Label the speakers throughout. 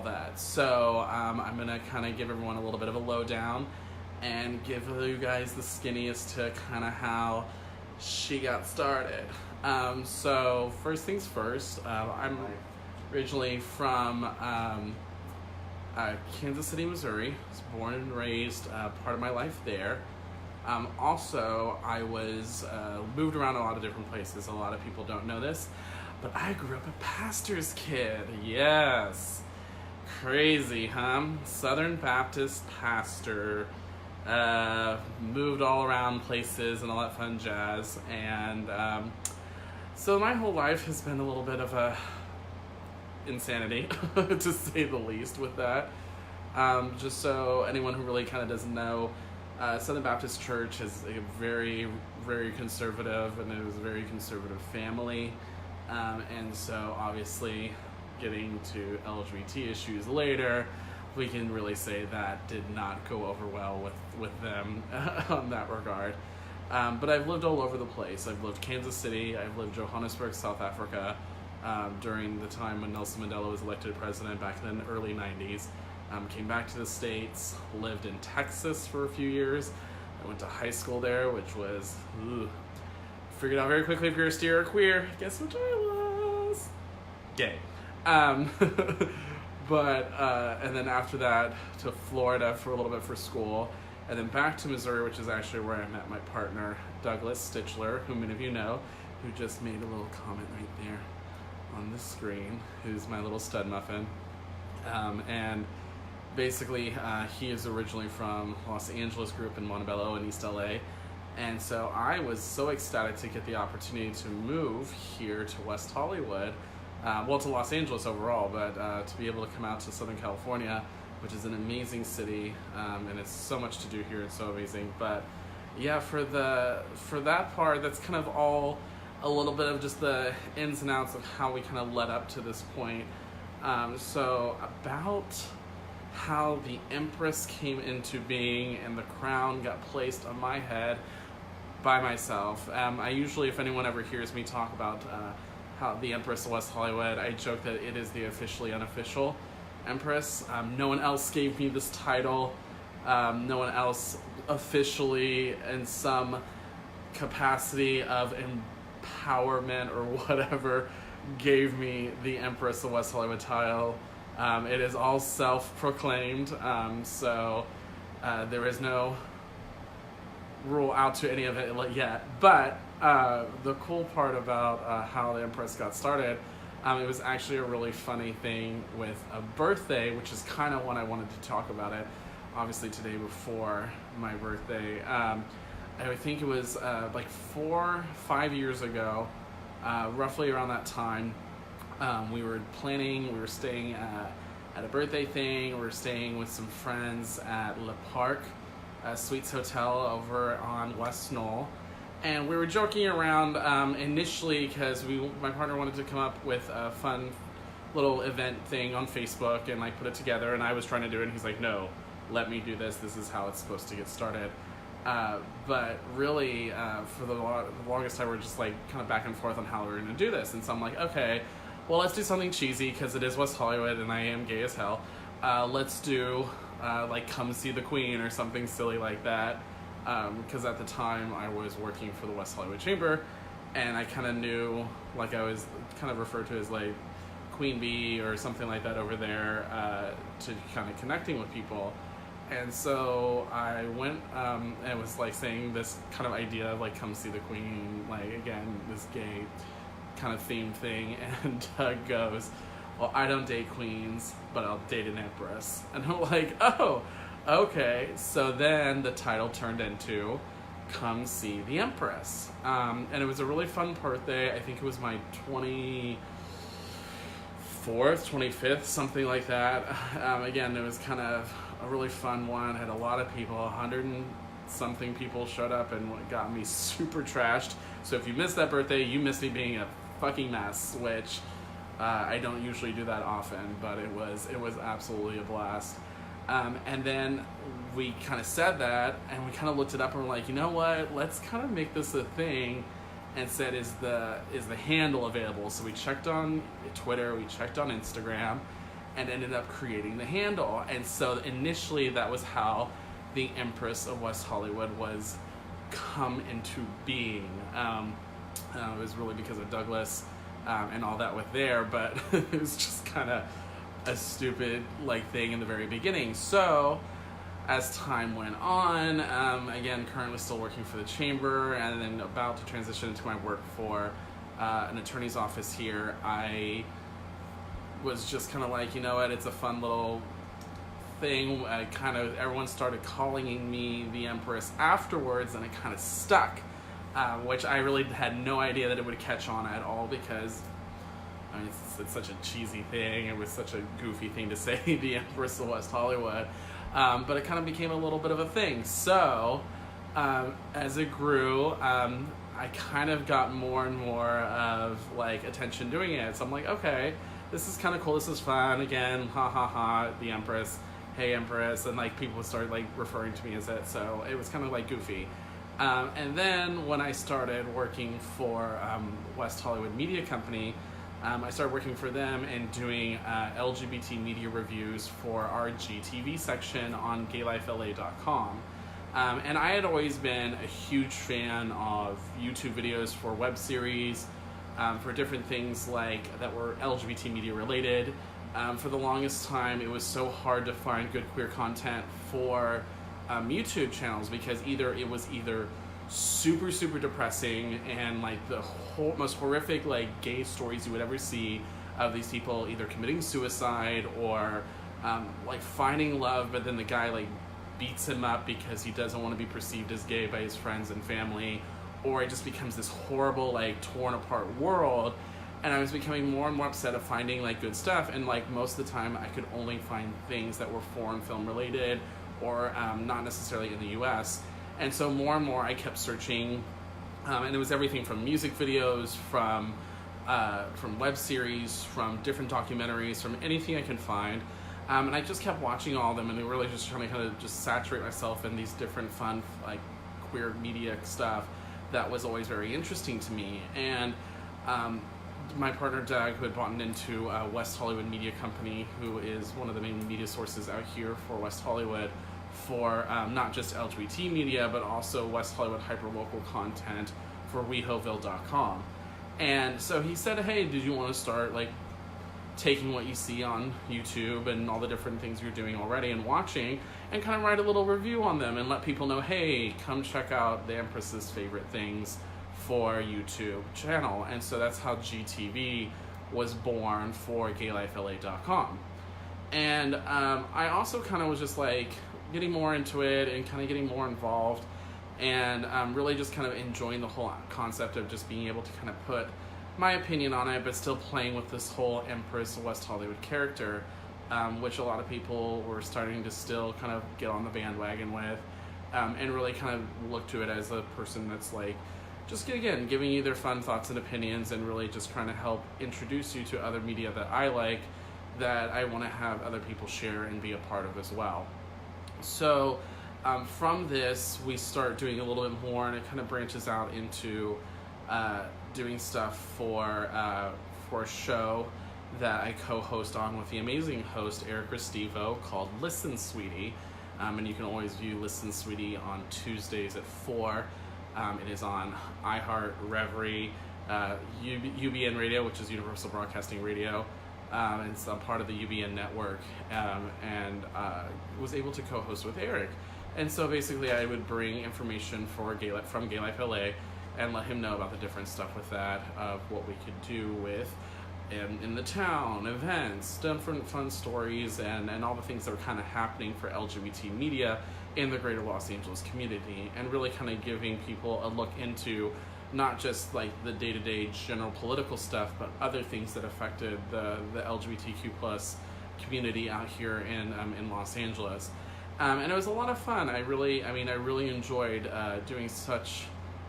Speaker 1: that. So I'm going to kind of give everyone a little bit of a lowdown and give you guys the skinniest to kind of how she got started. So first things first, I'm originally from Kansas City, Missouri. I was born and raised part of my life there. Also, I was moved around a lot of different places. A lot of people don't know this, but I grew up a pastor's kid. Yes. Crazy, huh? Southern Baptist pastor. Moved all around places and all that fun jazz. And so my whole life has been a little bit of a insanity, to say the least, with that. Just so anyone who really kind of doesn't know, Southern Baptist Church is a very, very conservative, and it was a very conservative family. And so obviously getting to LGBT issues later, we can really say that did not go over well with them on that regard. But I've lived all over the place. I've lived Kansas City, I've lived Johannesburg, South Africa, during the time when Nelson Mandela was elected president back in the early 90s. Came back to the States, lived in Texas for a few years. I went to high school there, which was, figured out very quickly if you're a steer or queer. Guess which I was? Gay. But, and then after that, to Florida for a little bit for school, and then back to Missouri, which is actually where I met my partner, Douglas Stichler, who many of you know, who just made a little comment right there on the screen, who's my little stud muffin. And basically, he is originally from Los Angeles, grew up in Montebello in East LA. And so I was so ecstatic to get the opportunity to move here to West Hollywood, to Los Angeles overall, but to be able to come out to Southern California, which is an amazing city, and it's so much to do here. It's so amazing. But yeah, for that part, that's kind of all a little bit of just the ins and outs of how we kind of led up to this point. So about how the Empress came into being and the crown got placed on my head by myself. I usually, if anyone ever hears me talk about how the Empress of West Hollywood, I joke that it is the officially unofficial Empress. No one else gave me this title. No one else officially, in some capacity of empowerment or whatever, gave me the Empress of West Hollywood title. It is all self-proclaimed, so there is no rule out to any of it yet. But the cool part about how the Empress got started, it was actually a really funny thing with a birthday, which is kind of when I wanted to talk about it. Obviously today before my birthday. I think it was like 4-5 years ago, roughly around that time. We were staying at a birthday thing. We were staying with some friends at Le Parc Suites Hotel over on West Knoll. And we were joking around initially because my partner wanted to come up with a fun little event thing on Facebook and like put it together, and I was trying to do it, and he's like, no, let me do this. This is how it's supposed to get started. But really, for the longest time, we're just like kind of back and forth on how we're going to do this. And so I'm like, okay, well, let's do something cheesy because it is West Hollywood and I am gay as hell. Let's do like Come See the Queen or something silly like that. Because at the time I was working for the West Hollywood Chamber, and I kind of knew, like I was kind of referred to as like Queen Bee or something like that over there, to kind of connecting with people. And so I went and was like saying this kind of idea of like Come See the Queen, like again, this gay kind of theme thing. And Doug goes, well, I don't date queens, but I'll date an empress. And I'm like, oh, okay. So then the title turned into Come See the Empress. And it was a really fun birthday. I think it was my 24th, 25th, something like that. Again, it was kind of a really fun one. I had a lot of people, 100 and something people showed up and got me super trashed. So if you missed that birthday, you missed me being a fucking mess, which I don't usually do that often, but it was absolutely a blast. And then we kind of said that, and we kind of looked it up, and we're like, you know what? Let's kind of make this a thing. And said, is the handle available? So we checked on Twitter, we checked on Instagram, and ended up creating the handle. And so initially that was how the Empress of West Hollywood was come into being. It was really because of Douglas and all that with there, but it was just kind of a stupid thing in the very beginning. So as time went on, again, currently still working for the chamber, and then about to transition into my work for an attorney's office here, I was just kind of like, you know what, it's a fun little thing. Everyone started calling me the Empress afterwards, and it kind of stuck, which I really had no idea that it would catch on at all, because I mean, it's such a cheesy thing. It was such a goofy thing to say, the Empress of West Hollywood. But it kind of became a little bit of a thing. So as it grew, I kind of got more and more of attention doing it. So I'm like, okay, this is kind of cool. This is fun. Again, ha ha ha, the Empress. Hey, Empress. And people would start referring to me as it. So it was kind of goofy. And then when I started working for West Hollywood Media Company, I started working for them and doing LGBT media reviews for our GTV section on gaylifela.com. And I had always been a huge fan of YouTube videos for web series, for different things that were LGBT media related. For the longest time, it was so hard to find good queer content for YouTube channels, because it was either super depressing and the most horrific gay stories you would ever see of these people either committing suicide or finding love, but then the guy beats him up because he doesn't want to be perceived as gay by his friends and family, or it just becomes this horrible torn apart world. And I was becoming more and more upset of finding good stuff, and most of the time I could only find things that were foreign film related or not necessarily in the US. And so more and more I kept searching, and it was everything from music videos, from web series, from different documentaries, from anything I could find. And I just kept watching all of them, and really just trying to kind of just saturate myself in these different fun queer media stuff that was always very interesting to me. And my partner Doug, who had bought into West Hollywood Media Company, who is one of the main media sources out here for West Hollywood, for not just LGBT media, but also West Hollywood hyperlocal content for WeHoville.com. And so he said, hey, did you want to start taking what you see on YouTube and all the different things you're doing already and watching, and kind of write a little review on them and let people know, hey, come check out the Empress's favorite things for YouTube channel. And so that's how GTV was born for gaylifela.com. And I also kind of was just getting more into it and kind of getting more involved, and really just kind of enjoying the whole concept of just being able to kind of put my opinion on it, but still playing with this whole Empress of West Hollywood character, which a lot of people were starting to still kind of get on the bandwagon with, and really kind of look to it as a person that's just again giving you their fun thoughts and opinions, and really just trying to help introduce you to other media that I like, that I want to have other people share and be a part of as well. So from this, we start doing a little bit more, and it kind of branches out into doing stuff for a show that I co-host on with the amazing host Eric Restivo called Listen Sweetie, and you can always view Listen Sweetie on Tuesdays at 4. It is on iHeart, Reverie, UBN Radio, which is Universal Broadcasting Radio. It's a part of the UBN network, and was able to co-host with Eric. And so basically I would bring information from Gay Life LA and let him know about the different stuff with that, of what we could do with in the town, events, different fun stories, and all the things that were kind of happening for LGBT media in the greater Los Angeles community, and really kind of giving people a look into not just the day-to-day general political stuff, but other things that affected the LGBTQ plus community out here in Los Angeles. And it was a lot of fun. I really enjoyed doing such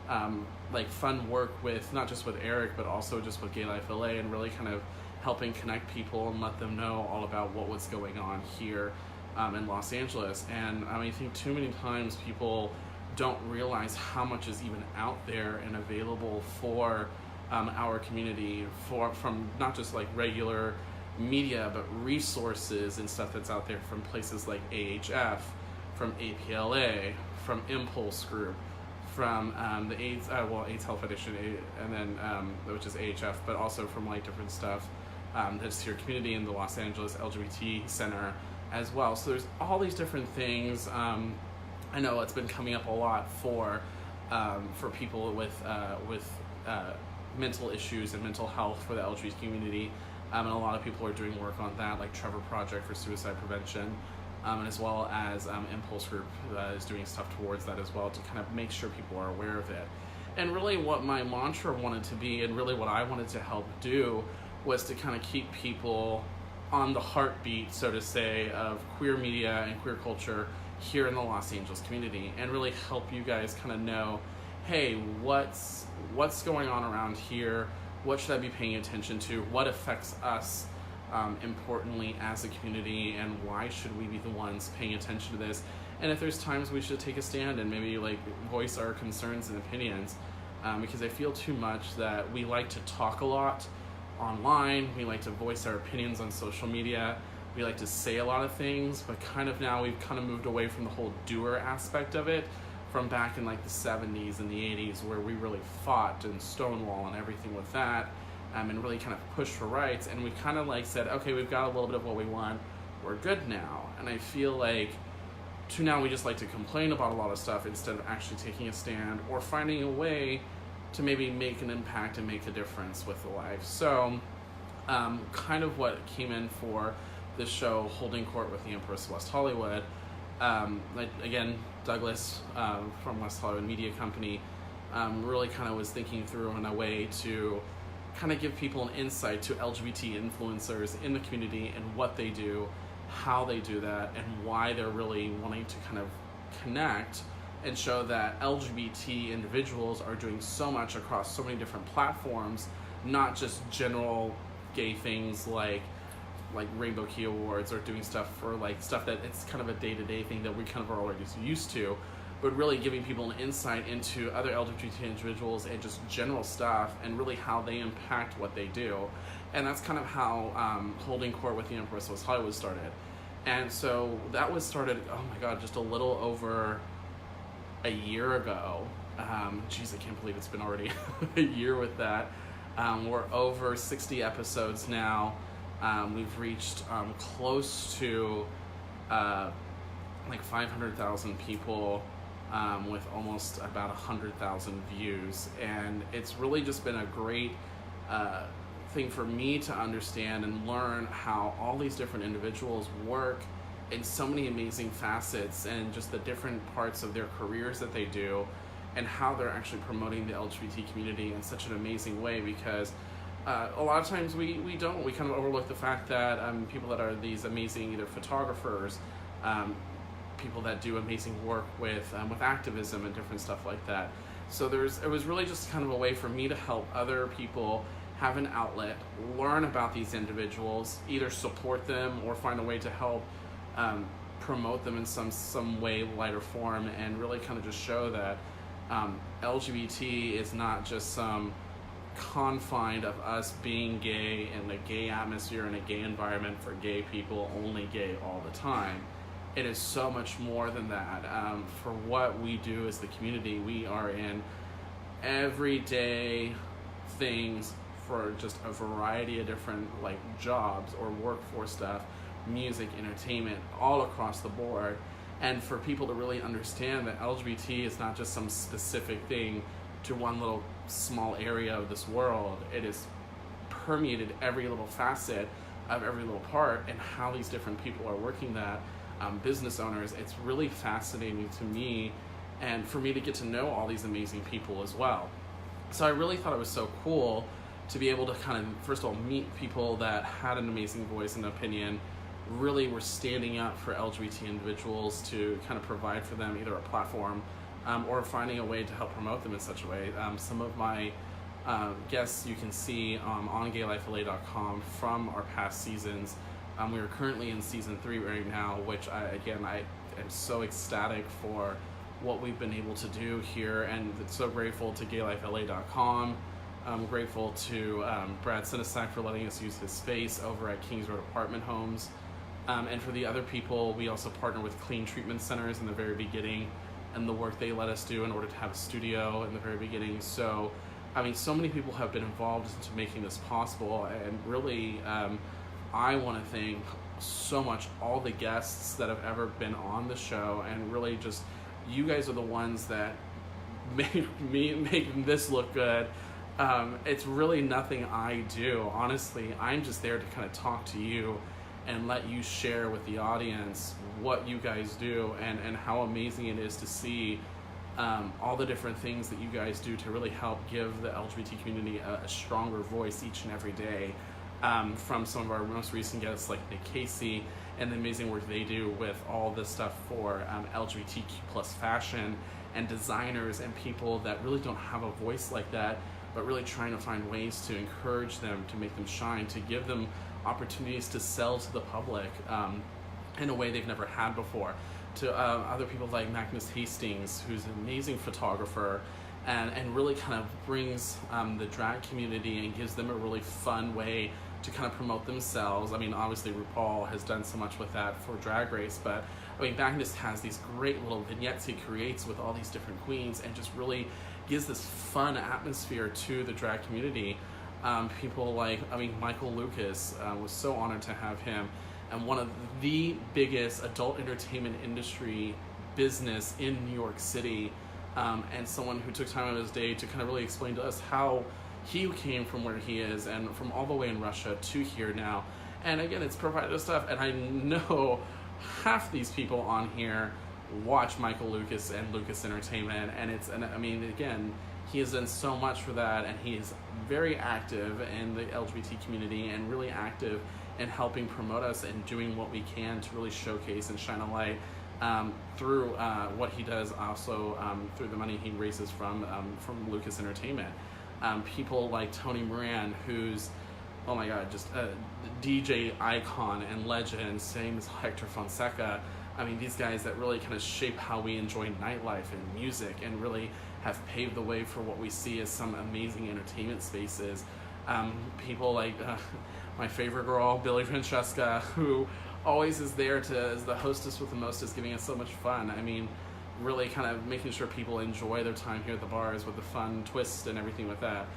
Speaker 1: fun work with, not just with Eric, but also just with Gay Life LA, and really kind of helping connect people and let them know all about what was going on here in Los Angeles. And I think too many times people don't realize how much is even out there and available for our community, from not just regular media, but resources and stuff that's out there from places like AHF, from APLA, from Impulse Group, from the AIDS Health Foundation, and then which is AHF, but also from like different stuff that's your community in the Los Angeles LGBT Center as well. So there's all these different things. I know it's been coming up a lot for people with mental issues and mental health for the LGBT community, and a lot of people are doing work on that, like Trevor Project for suicide prevention. And as well as Impulse Group is doing stuff towards that as well to kind of make sure people are aware of it. And really what my mantra wanted to be, and really what I wanted to help do, was to kind of keep people on the heartbeat, so to say, of queer media and queer culture here in the Los Angeles community, and really help you guys kind of know, hey, what's going on around here, what should I be paying attention to, what affects us importantly as a community, and why should we be the ones paying attention to this, and if there's times we should take a stand and maybe like voice our concerns and opinions, because I feel too much that we like to talk a lot online, we like to voice our opinions on social media, we like to say a lot of things, but kind of now we've kind of moved away from the whole doer aspect of it from back in like the 70s and the 80s, where we really fought and Stonewall and everything with that. And really kind of pushed for rights, and we kind of like said, okay, we've got a little bit of what we want, we're good now. And I feel like now we just like to complain about a lot of stuff instead of actually taking a stand or finding a way to maybe make an impact and make a difference with the life. So kind of what came in for this show, Holding Court with the Empress of West Hollywood, like again, Douglas from West Hollywood Media Company really kind of was thinking through in a way to kind of give people an insight to LGBT influencers in the community and what they do, how they do that, and why they're really wanting to kind of connect and show that LGBT individuals are doing so much across so many different platforms, not just general gay things like Rainbow Key Awards, or doing stuff for like stuff that it's kind of a day-to-day thing that we kind of are already used to, but really giving people an insight into other LGBT individuals and just general stuff, and really how they impact what they do. And that's kind of how Holding Court with the Empress of West Hollywood started. And so that was started, oh my God, just a little over a year ago. Geez, I can't believe it's been already a year with that. We're over 60 episodes now. We've reached close to like 500,000 people, with almost about 100,000 views, and it's really just been a great thing for me to understand and learn how all these different individuals work in so many amazing facets, and just the different parts of their careers that they do, and how they're actually promoting the LGBT community in such an amazing way. Because a lot of times we kind of overlook the fact that people that are these amazing either photographers, people that do amazing work with activism and different stuff like that. So it was really just kind of a way for me to help other people have an outlet, learn about these individuals, either support them or find a way to help promote them in some way, light or form, and really kind of just show that LGBT is not just some confined of us being gay in a gay atmosphere, in a gay environment for gay people, only gay all the time. It is so much more than that. For what we do as the community, we are in everyday things for just a variety of different like jobs or workforce stuff, music, entertainment, all across the board. And for people to really understand that LGBT is not just some specific thing to one little small area of this world. It is permeated every little facet of every little part, and how these different people are working that. Business owners, it's really fascinating to me, and for me to get to know all these amazing people as well. So I really thought it was so cool to be able to kind of, first of all, meet people that had an amazing voice and opinion, really were standing up for LGBT individuals, to kind of provide for them either a platform or finding a way to help promote them in such a way. Some of my guests you can see on gaylifela.com from our past seasons. We are currently in season 3 right now, which I am so ecstatic for what we've been able to do here, and it's so grateful to gaylifela.com I'm grateful to Brad Sinisak for letting us use his space over at Kings Road Apartment Homes. And for the other people, we also partner with Clean Treatment Centers in the very beginning, and the work they let us do in order to have a studio in the very beginning. So, I mean, so many people have been involved into making this possible, and really, I want to thank so much all the guests that have ever been on the show, and really just, you guys are the ones that make this look good. It's really nothing I do. Honestly, I'm just there to kind of talk to you and let you share with the audience what you guys do, and how amazing it is to see all the different things that you guys do to really help give the LGBT community a stronger voice each and every day. From some of our most recent guests like Nick Casey, and the amazing work they do with all this stuff for LGBTQ plus fashion, and designers and people that really don't have a voice like that, but really trying to find ways to encourage them, to make them shine, to give them opportunities to sell to the public in a way they've never had before. To other people like Magnus Hastings, who's an amazing photographer, and really kind of brings the drag community and gives them a really fun way to kind of promote themselves. I mean, obviously RuPaul has done so much with that for Drag Race, but I mean, Magnus has these great little vignettes he creates with all these different queens, and just really gives this fun atmosphere to the drag community. People like, I mean, Michael Lucas, was so honored to have him, and one of the biggest adult entertainment industry business in New York City, and someone who took time out of his day to kind of really explain to us how he came from where he is and from all the way in Russia to here now. And again, it's provided us stuff, and I know half these people on here watch Michael Lucas and Lucas Entertainment, and I mean, again, he has done so much for that, and he is very active in the LGBT community and really active in helping promote us and doing what we can to really showcase and shine a light through what he does, also through the money he raises from Lucas Entertainment. People like Tony Moran, who's, oh my God, just a DJ icon and legend, same as Hector Fonseca. I mean, these guys that really kind of shape how we enjoy nightlife and music, and really have paved the way for what we see as some amazing entertainment spaces. People like my favorite girl, Billy Francesca, who always is there as the hostess with the mostest, giving us so much fun. I mean, really kind of making sure people enjoy their time here at the bars with the fun twist and everything with that.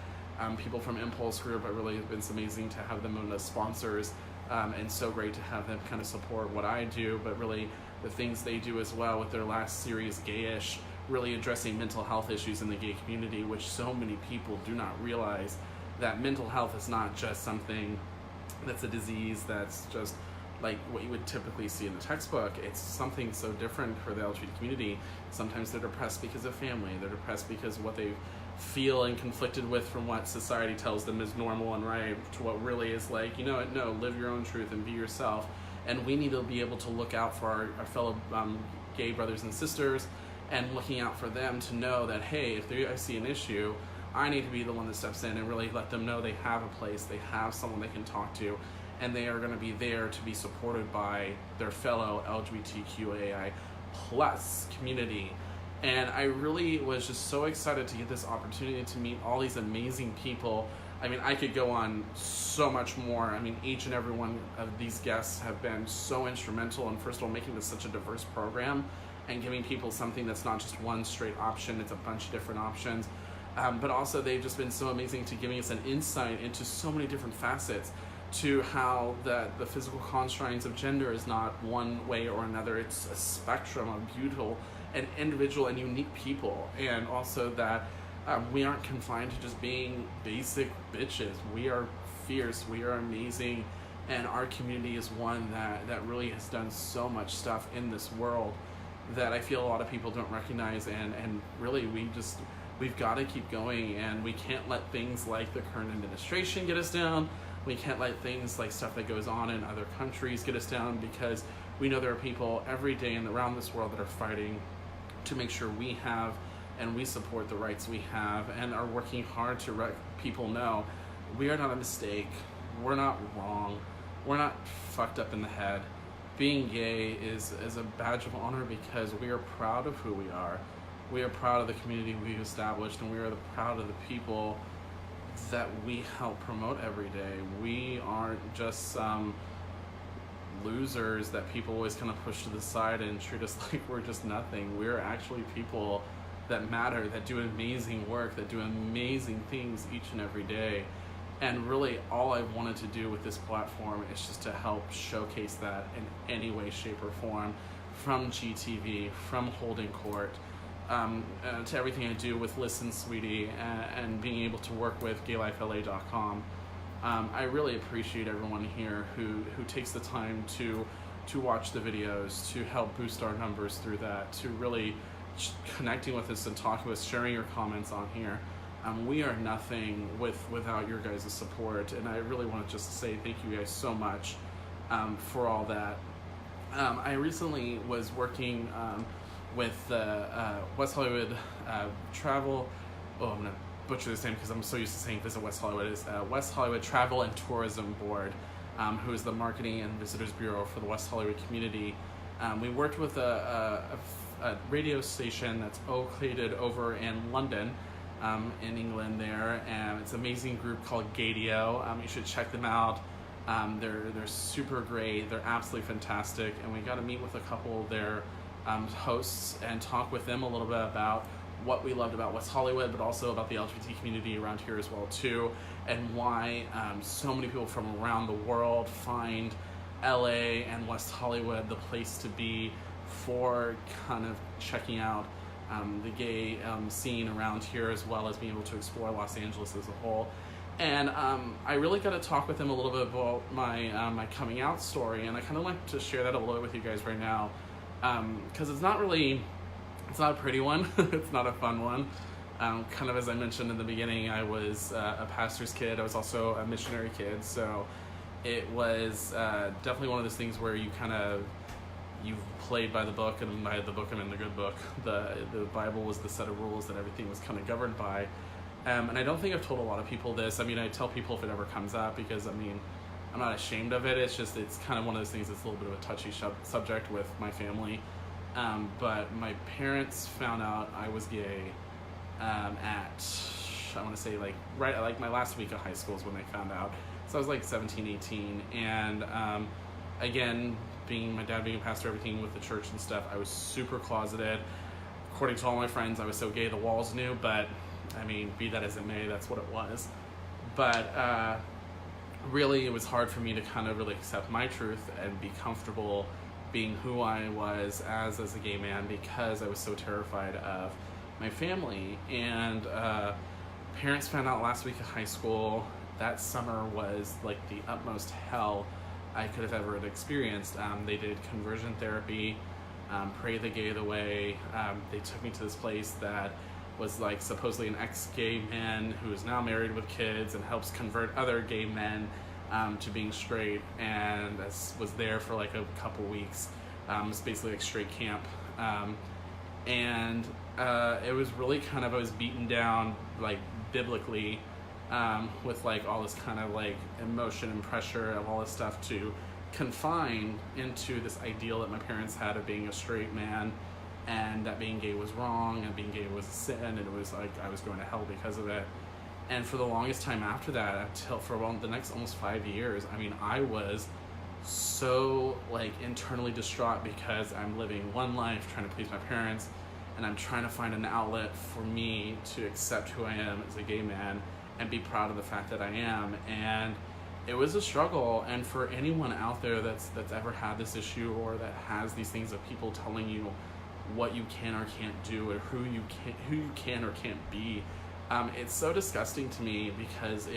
Speaker 1: People from Impulse Group, it really has been so amazing to have them as sponsors, and so great to have them kind of support what I do, but really the things they do as well with their last series, Gayish, really addressing mental health issues in the gay community, which so many people do not realize, that mental health is not just something that's a disease that's just like what you would typically see in the textbook. It's something so different for the LGBT community. Sometimes they're depressed because of family, they're depressed because of what they feel and conflicted with from what society tells them is normal and right, to what really is like, you know what, no, live your own truth and be yourself. And we need to be able to look out for our fellow gay brothers and sisters, and looking out for them to know that, hey, if I see an issue, I need to be the one that steps in and really let them know they have a place, they have someone they can talk to, and they are going to be there to be supported by their fellow LGBTQAI plus community. And I really was just so excited to get this opportunity to meet all these amazing people. I mean, I could go on so much more. I mean, each and every one of these guests have been so instrumental in, first of all, making this such a diverse program and giving people something that's not just one straight option, it's a bunch of different options. But also they've just been so amazing to giving us an insight into so many different facets, to how the physical constraints of gender is not one way or another. It's a spectrum of beautiful and individual and unique people. And also that we aren't confined to just being basic bitches. We are fierce, we are amazing, and our community is one that really has done so much stuff in this world that I feel a lot of people don't recognize, and really we've got to keep going, and we can't let things like the current administration get us down. We can't let things like stuff that goes on in other countries get us down, because we know there are people every day and around this world that are fighting to make sure we have and we support the rights we have, and are working hard to let people know we are not a mistake, we're not wrong, we're not fucked up in the head. Being gay is a badge of honor, because we are proud of who we are. We are proud of the community we've established, and we are proud of the people that we help promote every day. We aren't just some losers that people always kind of push to the side and treat us like we're just nothing. We're actually people that matter, that do amazing work, that do amazing things each and every day. And really all I've wanted to do with this platform is just to help showcase that in any way, shape, or form, from GTV, from holding court, to everything I do with Listen Sweetie, and being able to work with gaylifela.com. I really appreciate everyone here who takes the time to watch the videos, to help boost our numbers through that, to really connecting with us and talking with us, sharing your comments on here. We are nothing without your guys' support, and I really want to just say thank you guys so much for all that. I recently was working with West Hollywood Travel. Oh, I'm gonna butcher this name because I'm so used to saying Visit West Hollywood. Is West Hollywood Travel and Tourism Board, who is the marketing and visitors bureau for the West Hollywood community. We worked with a radio station that's located over in London, in England there, and it's an amazing group called Gadio. You should check them out. They're super great. They're absolutely fantastic, and we got to meet with a couple of their hosts and talk with them a little bit about what we loved about West Hollywood, but also about the LGBT community around here as well too, and why so many people from around the world find LA and West Hollywood the place to be for kind of checking out the gay scene around here, as well as being able to explore Los Angeles as a whole. And I really got to talk with them a little bit about my coming out story, and I kind of like to share that a little bit with you guys right now, because it's not a pretty one. It's not a fun one. Kind of as I mentioned in the beginning, I was a pastor's kid. I was also a missionary kid, so it was definitely one of those things where you've played by the book, and by the book I mean the good book. The Bible was the set of rules that everything was kind of governed by. And I don't think I've told a lot of people this. I mean, I tell people if it ever comes up, because I mean, I'm not ashamed of it. It's just, it's kind of one of those things that's a little bit of a touchy subject with my family. But my parents found out I was gay at, I want to say like my last week of high school is when they found out. So I was like 17, 18. And again, my dad being a pastor, everything with the church and stuff, I was super closeted. According to all my friends, I was so gay the walls knew, but I mean, be that as it may, that's what it was. But really, it was hard for me to kind of really accept my truth and be comfortable being who I was as a gay man, because I was so terrified of my family. And parents found out last week of high school. That summer was like the utmost hell I could have ever experienced. They did conversion therapy, Pray the Gay the Way. They took me to this place that was like supposedly an ex-gay man who is now married with kids and helps convert other gay men to being straight, and was there for like a couple weeks. It's basically like straight camp. And it was really kind of, I was beaten down like biblically, with like all this kind of like emotion and pressure of all this stuff to confine into this ideal that my parents had of being a straight man, and that being gay was wrong, and being gay was a sin, and it was like I was going to hell because of it. And for the longest time after that, for the next almost 5 years, I mean, I was so like internally distraught, because I'm living one life trying to please my parents, and I'm trying to find an outlet for me to accept who I am as a gay man and be proud of the fact that I am. And it was a struggle. And for anyone out there that's ever had this issue, or that has these things of people telling you what you can or can't do, or who you can or can't be, it's so disgusting to me, because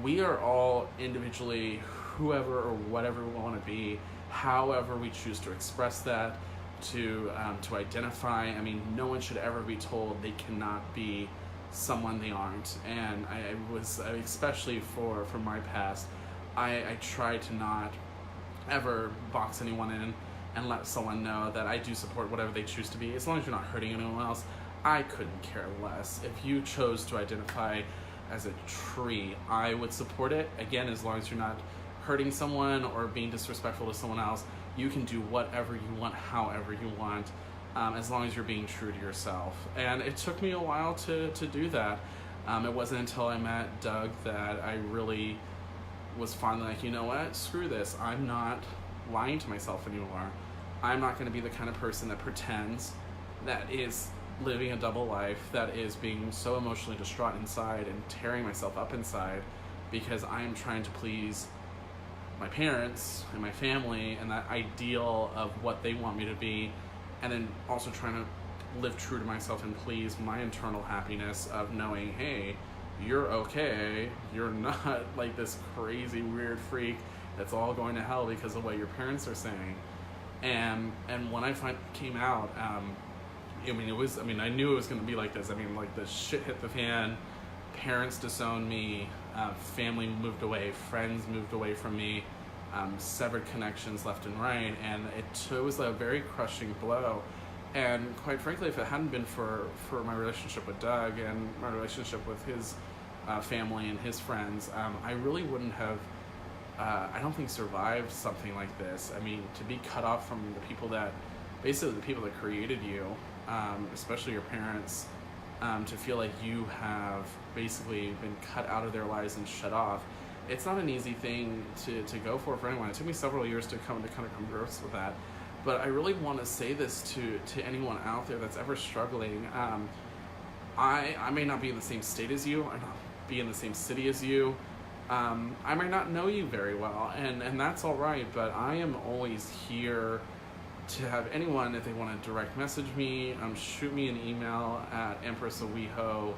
Speaker 1: we are all individually whoever or whatever we want to be, however we choose to express that, to identify. I mean, no one should ever be told they cannot be someone they aren't. And I was, especially for my past, I tried to not ever box anyone in and let someone know that I do support whatever they choose to be, as long as you're not hurting anyone else. I couldn't care less. If you chose to identify as a tree, I would support it. Again, as long as you're not hurting someone or being disrespectful to someone else, you can do whatever you want, however you want, as long as you're being true to yourself. And it took me a while to do that. It wasn't until I met Doug that I really was finally like, you know what, screw this. I'm not lying to myself anymore. I'm not going to be the kind of person that pretends, that is living a double life, that is being so emotionally distraught inside and tearing myself up inside because I am trying to please my parents and my family and that ideal of what they want me to be, and then also trying to live true to myself and please my internal happiness of knowing, hey, you're okay, you're not like this crazy weird freak that's all going to hell because of what your parents are saying. And when I came out, I knew it was going to be like this. I mean, like, the shit hit the fan, parents disowned me, family moved away, friends moved away from me, severed connections left and right, and it was a very crushing blow. And quite frankly, if it hadn't been for my relationship with Doug and my relationship with his family and his friends, I really wouldn't have, I don't think, survived something like this. I mean, to be cut off from the people that, basically the people that created you, especially your parents, to feel like you have basically been cut out of their lives and shut off, it's not an easy thing to go for anyone. It took me several years to kind of come to grips with that. But I really want to say this to anyone out there that's ever struggling. I may not be in the same state as you. I may not be in the same city as you. I might not know you very well, and that's all right. But I am always here to have anyone, if they want to direct message me, shoot me an email at Empress of WeHo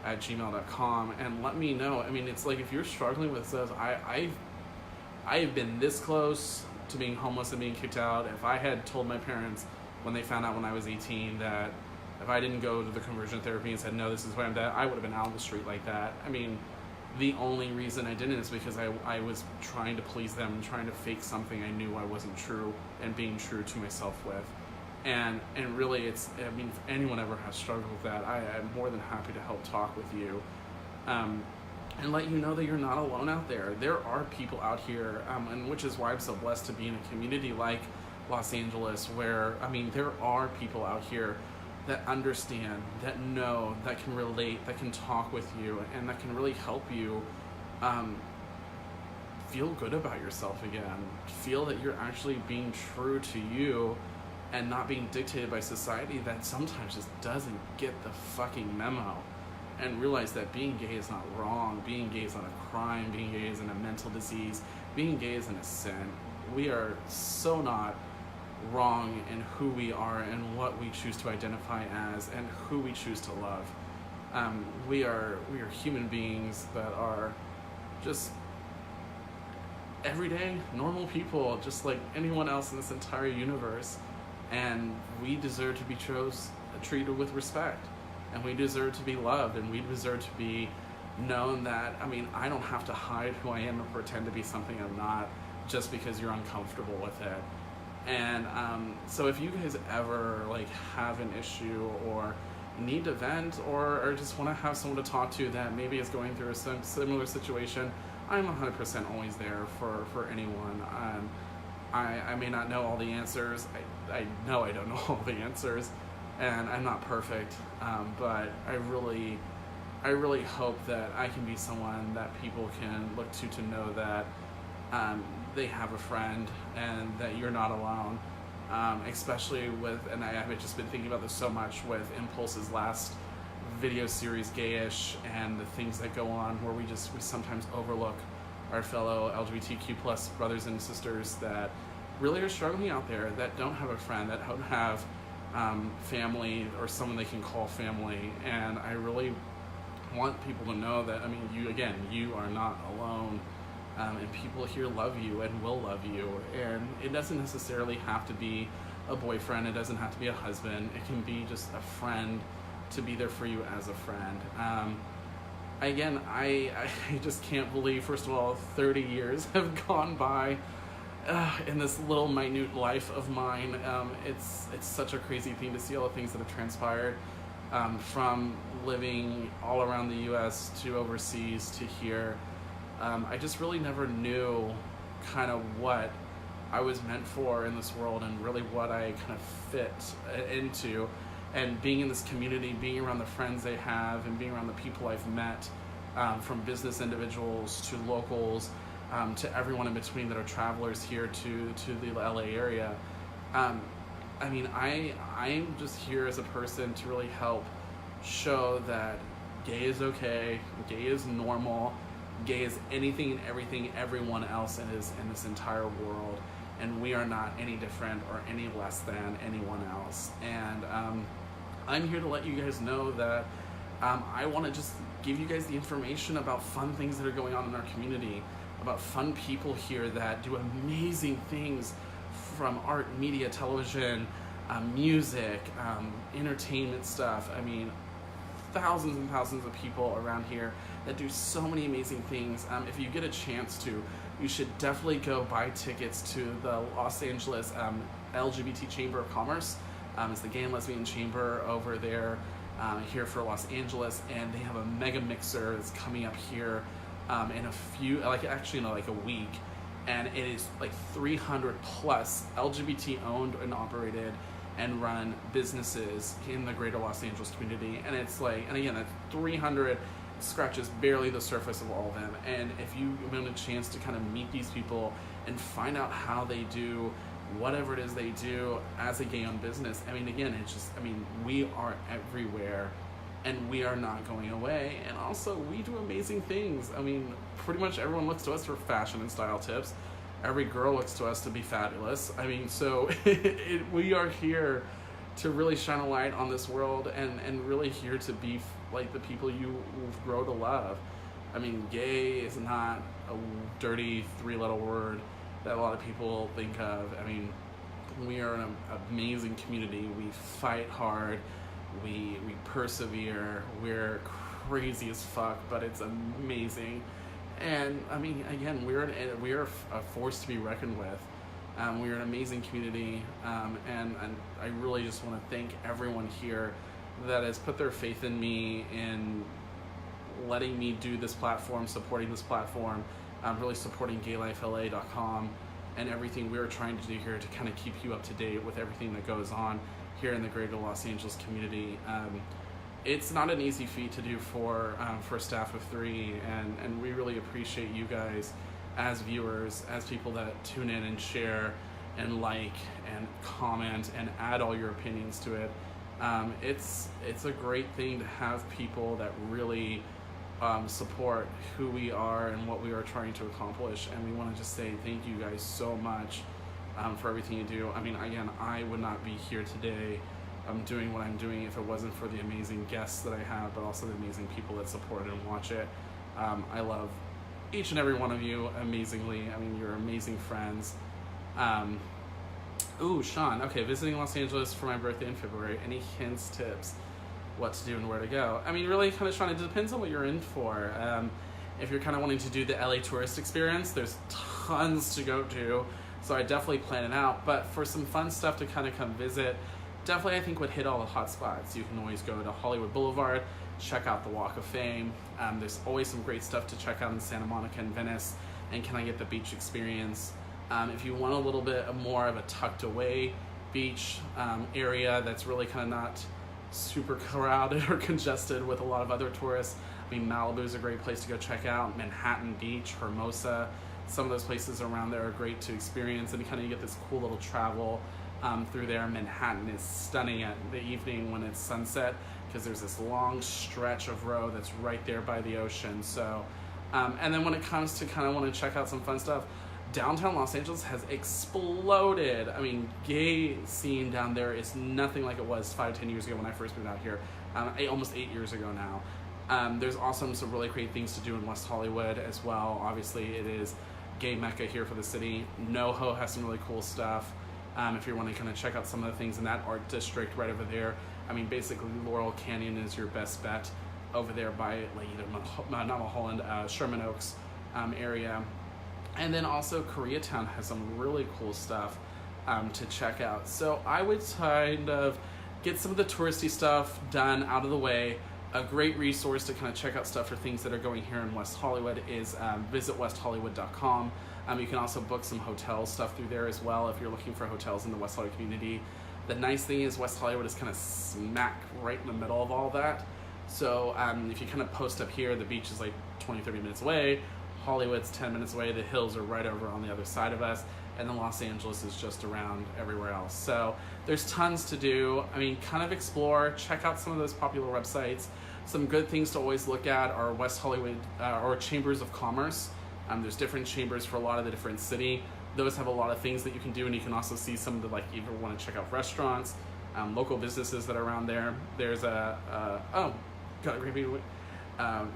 Speaker 1: at gmail.com and let me know. I mean, it's like, if you're struggling with this, I've been this close to being homeless and being kicked out. If I had told my parents when they found out when I was 18 that if I didn't go to the conversion therapy and said, no, this is why I'm dead, I would have been out on the street like that. I mean, the only reason I didn't is because I was trying to please them and trying to fake something I knew I wasn't true and being true to myself with. And really, if anyone ever has struggled with that, I'm more than happy to help talk with you. And let you know that you're not alone out there. There are people out here, and which is why I'm so blessed to be in a community like Los Angeles, where, there are people out here that understand, that know, that can relate, that can talk with you, and that can really help you feel good about yourself again. Feel that you're actually being true to you and not being dictated by society that sometimes just doesn't get the fucking memo. And realize that being gay is not wrong, being gay is not a crime, being gay isn't a mental disease, being gay isn't a sin. We are so not wrong in who we are and what we choose to identify as and who we choose to love. We are human beings that are just everyday, normal people, just like anyone else in this entire universe. And we deserve to be treated with respect. And we deserve to be loved, and we deserve to be known that, I don't have to hide who I am and pretend to be something I'm not just because you're uncomfortable with it. And so if you guys ever have an issue or need to vent or just want to have someone to talk to that maybe is going through a similar situation, I'm 100% always there for anyone. I may not know all the answers. I know I don't know all the answers. And I'm not perfect, but I really hope that I can be someone that people can look to know that they have a friend and that you're not alone. Especially with, and I have just been thinking about this so much with Impulse's last video series, Gayish, and the things that go on where we sometimes overlook our fellow LGBTQ plus brothers and sisters that really are struggling out there, that don't have a friend, that don't have family or someone they can call family. And I really want people to know that, you are not alone, and people here love you and will love you. And it doesn't necessarily have to be a boyfriend, it doesn't have to be a husband, it can be just a friend to be there for you as a friend. I just can't believe, first of all, 30 years have gone by in this little minute life of mine. It's such a crazy thing to see all the things that have transpired, from living all around the US to overseas to here. I just really never knew kind of what I was meant for in this world and really what I kind of fit into. and being in this community, being around the friends they have, and being around the people I've met, from business individuals to locals, to everyone in between that are travelers here to the LA area. I mean, I'm just here as a person to really help show that gay is okay, gay is normal, gay is anything and everything everyone else is in this entire world, and we are not any different or any less than anyone else. And I'm here to let you guys know that I want to just give you guys the information about fun things that are going on in our community, about fun people here that do amazing things, from art, media, television, music, entertainment stuff. I mean, thousands and thousands of people around here that do so many amazing things. If you get a chance to, you should definitely go buy tickets to the Los Angeles LGBT Chamber of Commerce. It's the Gay and Lesbian Chamber over there, here for Los Angeles, and they have a mega mixer that's coming up here in a few, like a week. And it is like 300 plus LGBT owned and operated and run businesses in the greater Los Angeles community. And it's like, and again, that 300 scratches barely the surface of all of them. And if you get a chance to kind of meet these people and find out how they do whatever it is they do as a gay owned business, I mean, again, it's just, I mean, we are everywhere and we are not going away. And also, we do amazing things. I mean, pretty much everyone looks to us for fashion and style tips. Every girl looks to us to be fabulous. I mean, so we are here to really shine a light on this world, and really here to be like the people you grow to love. I mean, gay is not a dirty three-letter word that a lot of people think of. I mean, we are an amazing community. We fight hard. We persevere. We're crazy as fuck, but it's amazing. And I mean, again, we are a force to be reckoned with. We're an amazing community, and I really just want to thank everyone here that has put their faith in me, in letting me do this platform, supporting this platform, really supporting GayLifeLA.com and everything we're trying to do here to kind of keep you up to date with everything that goes on here in the greater Los Angeles community. It's not an easy feat to do for a staff of 3, and we really appreciate you guys as viewers, as people that tune in and share and like and comment and add all your opinions to it. It's a great thing to have people that really support who we are and what we are trying to accomplish, and we want to just say thank you guys so much for everything you do. I mean, again, I would not be here today doing what I'm doing if it wasn't for the amazing guests that I have, but also the amazing people that support it and watch it. I love each and every one of you amazingly. I mean, you're amazing friends. Ooh, Sean, okay, visiting Los Angeles for my birthday in February. Any hints, tips, what to do and where to go? I mean, really kind of, Sean, it depends on what you're in for. If you're kind of wanting to do the LA tourist experience, there's tons to go to, so I definitely plan it out. But for some fun stuff to kind of come visit, definitely I think would hit all the hot spots. You can always go to Hollywood Boulevard, check out the Walk of Fame. There's always some great stuff to check out in Santa Monica and Venice, and can I get the beach experience? If you want a little bit more of a tucked away beach area that's really kind of not super crowded or congested with a lot of other tourists, I mean, Malibu is a great place to go check out. Manhattan Beach, Hermosa, some of those places around there are great to experience, and kind of you get this cool little travel through there. Manhattan is stunning at the evening when it's sunset, because there's this long stretch of road that's right there by the ocean. So, and then when it comes to kind of want to check out some fun stuff, downtown Los Angeles has exploded. I mean, gay scene down there is nothing like it was 5-10 years ago when I first moved out here, almost 8 years ago now. There's also some really great things to do in West Hollywood as well. Obviously, it is gay mecca here for the city. NoHo has some really cool stuff. If you want to kind of check out some of the things in that art district right over there. I mean, basically Laurel Canyon is your best bet over there by like either not Mulholland, Sherman Oaks area. And then also Koreatown has some really cool stuff to check out. So I would kind of get some of the touristy stuff done out of the way. A great resource to kind of check out stuff for things that are going here in West Hollywood is visit westhollywood.com. You can also book some hotel stuff through there as well if you're looking for hotels in the West Hollywood community. The nice thing is West Hollywood is kind of smack right in the middle of all that. So if you kind of post up here, the beach is like 20-30 minutes away. Hollywood's 10 minutes away. The hills are right over on the other side of us. And then Los Angeles is just around everywhere else. So there's tons to do. I mean, kind of explore, check out some of those popular websites. Some good things to always look at are West Hollywood or chambers of commerce. There's different chambers for a lot of the different city. Those have a lot of things that you can do, and you can also see some of the, like, if you want to check out restaurants, local businesses that are around there. There's oh, got a great video.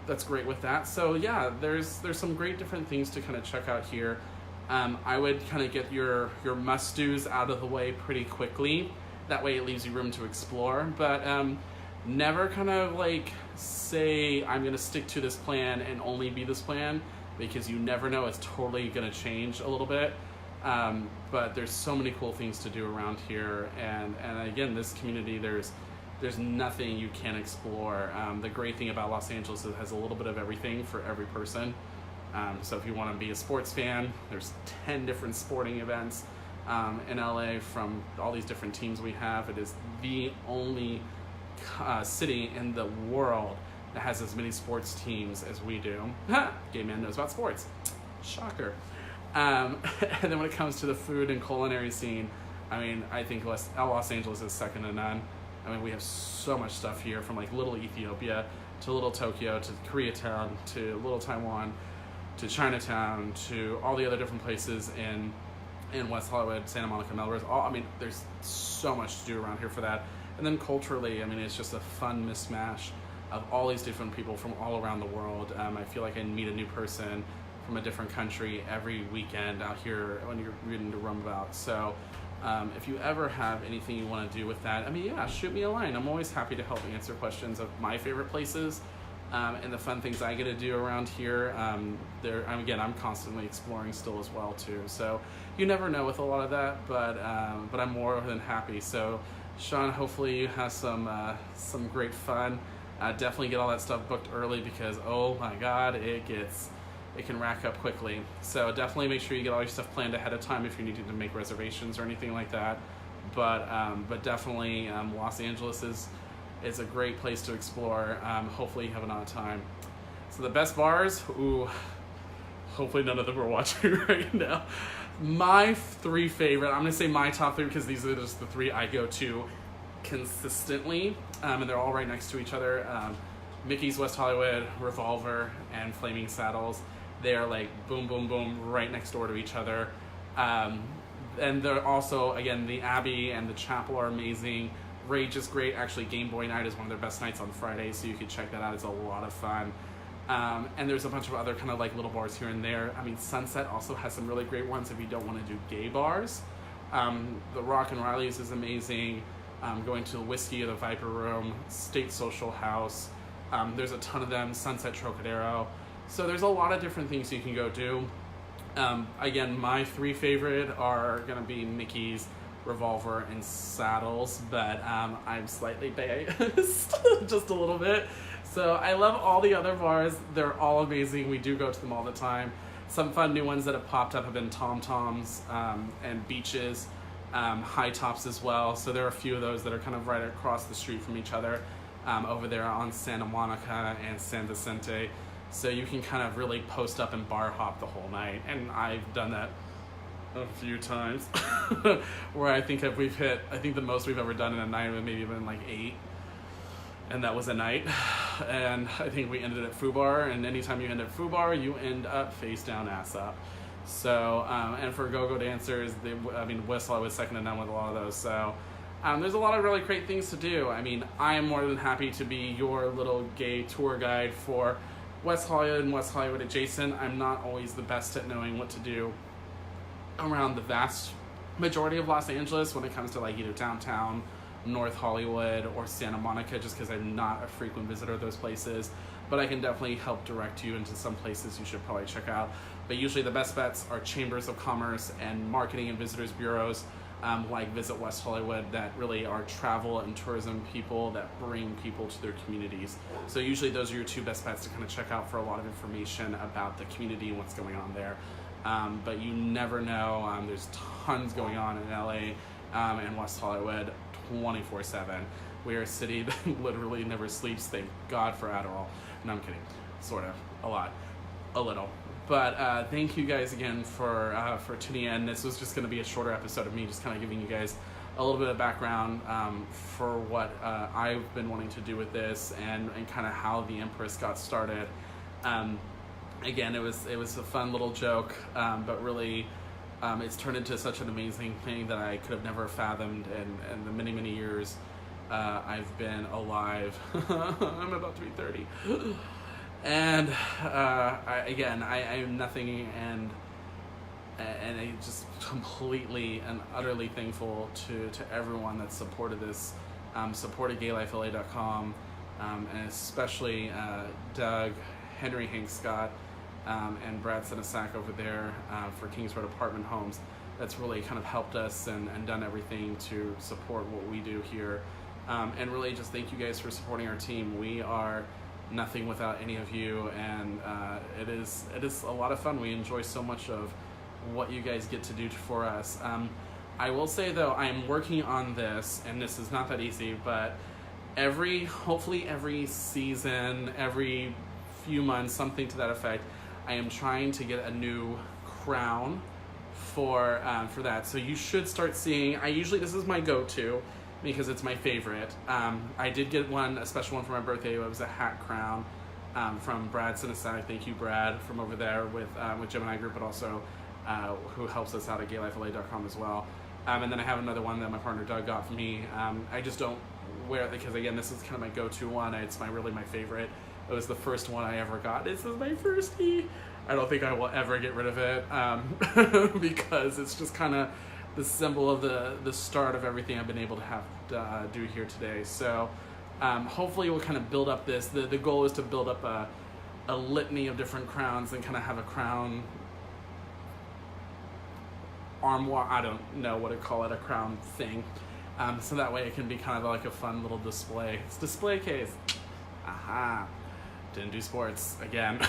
Speaker 1: That's great with that. So yeah, there's some great different things to kind of check out here. I would kind of get your must-dos out of the way pretty quickly. That way it leaves you room to explore, but never kind of like say, I'm going to stick to this plan and only be this plan, because you never know, it's totally going to change a little bit. But there's so many cool things to do around here, and again, this community, there's nothing you can't explore. The great thing about Los Angeles is it has a little bit of everything for every person. So if you want to be a sports fan, there's 10 different sporting events in LA from all these different teams we have. It is the only city in the world that has as many sports teams as we do. Gay man knows about sports. Shocker. And then when it comes to the food and culinary scene, I mean, I think Los Angeles is second to none. I mean, we have so much stuff here, from like little Ethiopia to little Tokyo to Koreatown to little Taiwan to Chinatown to all the other different places in West Hollywood, Santa Monica, Melrose. I mean, there's so much to do around here for that. And then culturally, I mean, it's just a fun mismatch of all these different people from all around the world. I feel like I meet a new person from a different country every weekend out here when you're reading to roam about. So if you ever have anything you want to do with that, I mean, yeah, shoot me a line. I'm always happy to help answer questions of my favorite places and the fun things I get to do around here. Again, I'm constantly exploring still as well too. So you never know with a lot of that, but I'm more than happy. So Sean, hopefully you have some great fun. Definitely get all that stuff booked early, because oh my God, it can rack up quickly. So definitely make sure you get all your stuff planned ahead of time if you need to make reservations or anything like that. But definitely Los Angeles is a great place to explore. Hopefully you have an odd time. So the best bars, ooh, hopefully none of them are watching right now. My three favorite, I'm gonna say my top three because these are just the three I go to consistently, and they're all right next to each other. Mickey's West Hollywood, Revolver, and Flaming Saddles. They are like boom, boom, boom, right next door to each other. And they're also, again, the Abbey and the Chapel are amazing. Rage is great. Actually, Game Boy Night is one of their best nights on Friday, so you can check that out. It's a lot of fun. And there's a bunch of other kind of like little bars here and there. I mean, Sunset also has some really great ones if you don't want to do gay bars. The Rock and Riley's is amazing. Going to the Whiskey or the Viper Room, State Social House. There's a ton of them, Sunset Trocadero. So there's a lot of different things you can go do. Again, my three favorite are gonna be Mickey's, Revolver, and Saddles, but I'm slightly biased, just a little bit. So I love all the other bars. They're all amazing. We do go to them all the time. Some fun new ones that have popped up have been Tom Toms and Beaches, High Tops as well. So there are a few of those that are kind of right across the street from each other over there on Santa Monica and San Vicente. So you can kind of really post up and bar hop the whole night. And I've done that a few times where I think the most we've ever done in a night would maybe been like 8. And that was a night. And I think we ended at Foo Bar. And anytime you end at Foo Bar, you end up face down, ass up. So, and for go-go dancers, West Hollywood was second to none with a lot of those. So there's a lot of really great things to do. I mean, I am more than happy to be your little gay tour guide for West Hollywood and West Hollywood adjacent. I'm not always the best at knowing what to do around the vast majority of Los Angeles when it comes to like either downtown, North Hollywood, or Santa Monica, just because I'm not a frequent visitor of those places. But I can definitely help direct you into some places you should probably check out. But usually the best bets are chambers of commerce and marketing and visitors bureaus like Visit West Hollywood, that really are travel and tourism people that bring people to their communities. So usually those are your two best bets to kind of check out for a lot of information about the community and what's going on there. But you never know. There's tons going on in LA and West Hollywood 24/7. We are a city that literally never sleeps. Thank God for Adderall. No, I'm kidding. Sort of. A lot. A little. But thank you guys again for tuning in. This was just going to be a shorter episode of me just kind of giving you guys a little bit of background for what I've been wanting to do with this and kind of how the Empress got started. Again, it was a fun little joke, but really it's turned into such an amazing thing that I could have never fathomed in the many, many years I've been alive. I'm about to be 30. And I am nothing, and I just completely and utterly thankful to everyone that supported this, supported GayLifeLA.com, and especially Doug, Henry Hank Scott, and Brad Senesac over there for Kings Road Apartment Homes. That's really kind of helped us and done everything to support what we do here. And really just thank you guys for supporting our team. We are nothing without any of you, and it is a lot of fun. We enjoy so much of what you guys get to do for us. I will say though, I am working on this, and this is not that easy, but hopefully every season, every few months, something to that effect, I am trying to get a new crown for that. So you should start seeing, this is my go-to because it's my favorite. I did get a special one for my birthday. It was a hat crown from Brad Senesac. Thank you, Brad, from over there with Gemini Group, but also who helps us out at GayLifeLA.com as well. And then I have another one that my partner Doug got for me. I just don't wear it because, again, this is kind of my go-to one. It's really my favorite. It was the first one I ever got. This is my firstie. I don't think I will ever get rid of it because it's just kind of the symbol of the start of everything I've been able to have do here today. So hopefully we'll kind of build up this. The goal is to build up a litany of different crowns and kind of have a crown armoire, I don't know what to call it, a crown thing. So that way it can be kind of like a fun little display. It's a display case. Aha. Didn't do sports again.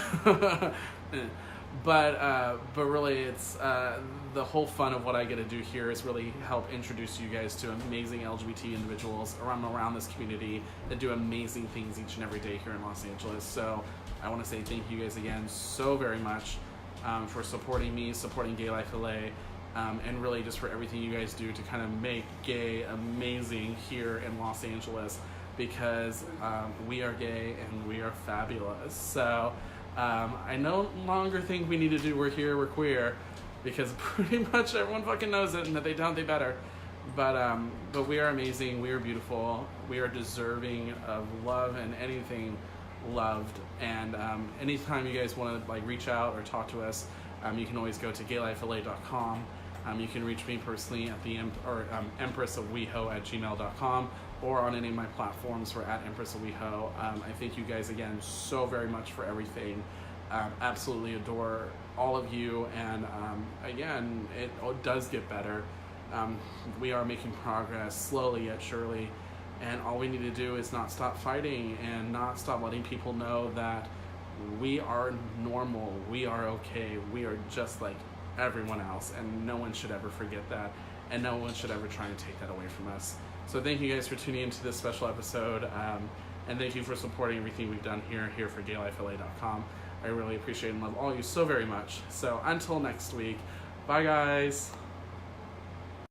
Speaker 1: But really it's the whole fun of what I get to do here is really help introduce you guys to amazing LGBT individuals around this community that do amazing things each and every day here in Los Angeles. So I want to say thank you guys again so very much for supporting me, supporting Gay Life LA, and really just for everything you guys do to kind of make gay amazing here in Los Angeles, because we are gay and we are fabulous. So I no longer think we need to do we're here, we're queer, because pretty much everyone fucking knows it, and if they don't, they better. But we are amazing, we are beautiful, we are deserving of love and anything loved. And anytime you guys want to like reach out or talk to us, you can always go to GayLifeLA.com. You can reach me personally at the Empress of WeHo at gmail.com, or on any of my platforms. We're at Empress of WeHo. I thank you guys again so very much for everything. Absolutely adore all of you, and again, it does get better. We are making progress slowly yet surely, and all we need to do is not stop fighting and not stop letting people know that we are normal, we are okay, we are just like everyone else, and no one should ever forget that, and no one should ever try and take that away from us. So thank you guys for tuning into this special episode, and thank you for supporting everything we've done here for GayLifeLA.com. I really appreciate and love all of you so very much. So until next week, bye guys.